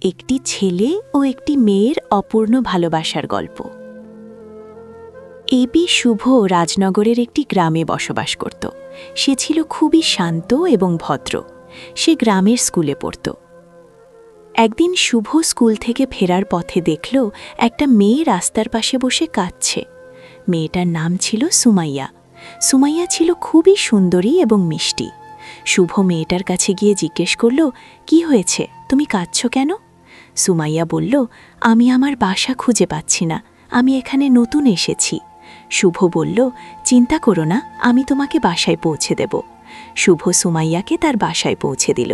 একটি ছেলে ও একটি মেয়ের অপূর্ণ ভালোবাসার গল্প। এবি শুভ রাজনগরের একটি গ্রামে বসবাস করত। সে ছিল খুবই শান্ত এবং ভদ্র। সে গ্রামের স্কুলে পড়ত। একদিন শুভ স্কুল থেকে ফেরার পথে দেখল একটা মেয়ে রাস্তার পাশে বসে কাঁদছে। মেয়েটার নাম ছিল সুমাইয়া। সুমাইয়া ছিল খুবই সুন্দরী এবং মিষ্টি। শুভ মেয়েটার কাছে গিয়ে জিজ্ঞেস করল, কি হয়েছে, তুমি কাঁদছ কেন? সুমাইয়া বলল, আমি আমার বাসা খুঁজে পাচ্ছি না, আমি এখানে নতুন এসেছি। শুভ বলল, চিন্তা করো না, আমি তোমাকে বাসায় পৌঁছে দেব। শুভ সুমাইয়াকে তার বাসায় পৌঁছে দিল।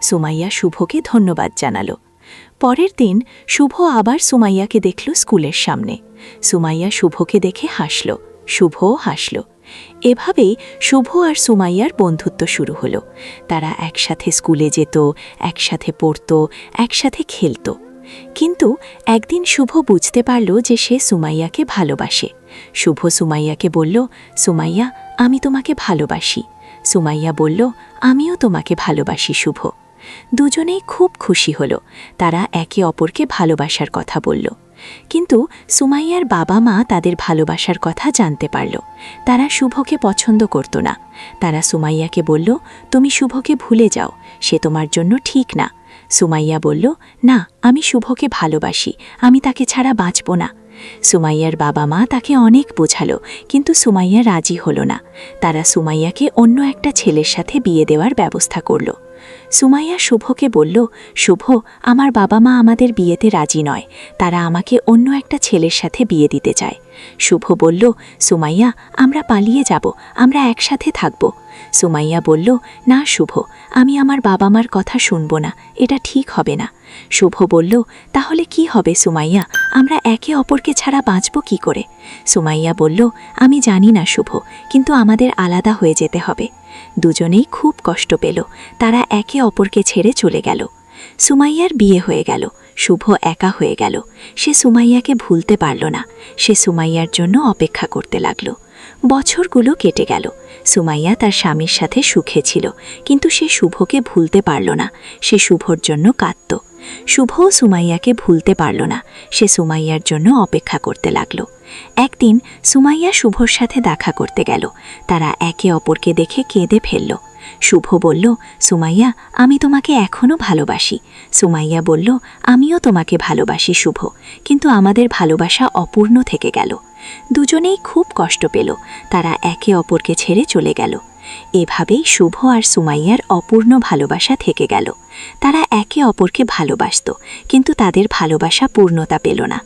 সুমাইয়া শুভকে ধন্যবাদ জানাল। পরের দিন শুভ আবার সুমাইয়াকে দেখল স্কুলের সামনে। সুমাইয়া শুভকে দেখে হাসল, শুভও হাসল। এভাবেই শুভ আর সুমাইয়ার বন্ধুত্ব শুরু হলো। তারা একসাথে স্কুলে যেত, একসাথে পড়ত, একসাথে খেলত। কিন্তু একদিন শুভ বুঝতে পারল যে সে সুমাইয়াকে ভালোবাসে। শুভ সুমাইয়াকে বলল, সুমাইয়া, আমি তোমাকে ভালোবাসি। সুমাইয়া বলল, আমিও তোমাকে ভালোবাসি শুভ। দুজনেই খুব খুশি হল। তারা একে অপরকে ভালোবাসার কথা বলল। কিন্তু সুমাইয়ার বাবা মা তাদের ভালোবাসার কথা জানতে পারল। তারা শুভকে পছন্দ করত না। তারা সুমাইয়াকে বলল, তুমি শুভকে ভুলে যাও, সে তোমার জন্য ঠিক না। সুমাইয়া বলল, না, আমি শুভকে ভালোবাসি, আমি তাকে ছাড়া বাঁচব না। সুমাইয়ার বাবা মা তাকে অনেক বোঝালো, কিন্তু সুমাইয়া রাজি হল না। তারা সুমাইয়াকে অন্য একটা ছেলের সাথে বিয়ে দেওয়ার ব্যবস্থা করল। সুমাইয়া শুভকে বলল, শুভ, আমার বাবা মা আমাদের বিয়েতে রাজি নয়, তারা আমাকে অন্য একটা ছেলের সাথে বিয়ে দিতে চায়। শুভ বলল, সুমাইয়া, আমরা পালিয়ে যাব, আমরা একসাথে থাকব। সুমাইয়া বলল, না শুভ, আমি আমার বাবা মার কথা শুনব না, এটা ঠিক হবে না। শুভ বলল, তাহলে কি হবে সুমাইয়া, আমরা একে অপরকে ছাড়া বাঁচব কি করে? সুমাইয়া বলল, আমি জানি না শুভ, কিন্তু আমাদের আলাদা হয়ে যেতে হবে। দুজনেই খুব কষ্ট পেল। তারা একে অপরকে ছেড়ে চলে গেল। সুমাইয়ার বিয়ে হয়ে গেল। শুভ একা হয়ে গেল। সে সুমাইয়াকে ভুলতে পারল না। সে সুমাইয়ার জন্য অপেক্ষা করতে লাগল। বছরগুলো কেটে গেল। সুমাইয়া তার স্বামীর সাথে সুখে ছিল, কিন্তু সে শুভকে ভুলতে পারল না। সে শুভর জন্য কাঁদত। শুভও সুমাইয়াকে ভুলতে পারল না। সে সুমাইয়ার জন্য অপেক্ষা করতে লাগল। একদিন সুমাইয়া শুভর সাথে দেখা করতে গেল। তারা একে অপরকে দেখে কেঁদে ফেলল। শুভ বলল, সুমাইয়া, আমি তোমাকে এখনও ভালোবাসি। সুমাইয়া বলল, আমিও তোমাকে ভালোবাসি শুভ, কিন্তু আমাদের ভালোবাসা অপূর্ণ থেকে গেল। দুজনেই খুব কষ্ট পেল। তারা একে অপরকে ছেড়ে চলে গেল। এভাবেই শুভ আর সুমাইয়ার অপূর্ণ ভালোবাসা থেকে গেল। তারা একে অপরকে ভালোবাসত, কিন্তু তাদের ভালোবাসা পূর্ণতা পেল না।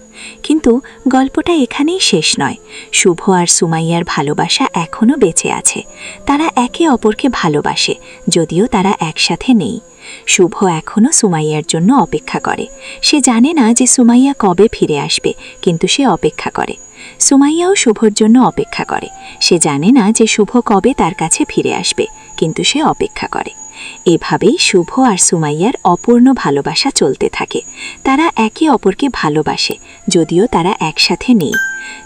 কিন্তু গল্পটা এখানেই শেষ নয়। শুভ আর সুমাইয়ার ভালোবাসা এখনও বেঁচে আছে। তারা একে অপরকে ভালোবাসে, যদিও তারা একসাথে নেই। শুভ এখনও সুমাইয়ার জন্য অপেক্ষা করে। সে জানে না যে সুমাইয়া কবে ফিরে আসবে, কিন্তু সে অপেক্ষা করে। সুমাইয়াও শুভর জন্য অপেক্ষা করে। সে জানে না যে শুভ কবে তার কাছে ফিরে আসবে, কিন্তু সে অপেক্ষা করে। এভাবেই শুভ আর সুমাইয়ার অপূর্ণ ভালোবাসা চলতে থাকে। তারা একে অপরকে ভালোবাসে, যদিও তারা একসাথে নেই।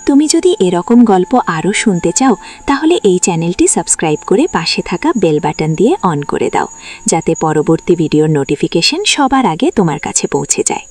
তুমি যদি এরকম গল্প আরও শুনতে চাও, তাহলে এই চ্যানেলটি সাবস্ক্রাইব করে পাশে থাকা বেল বাটন দিয়ে অন করে দাও, যাতে পরবর্তী ভিডিওর নোটিফিকেশন সবার আগে তোমার কাছে পৌঁছে যায়।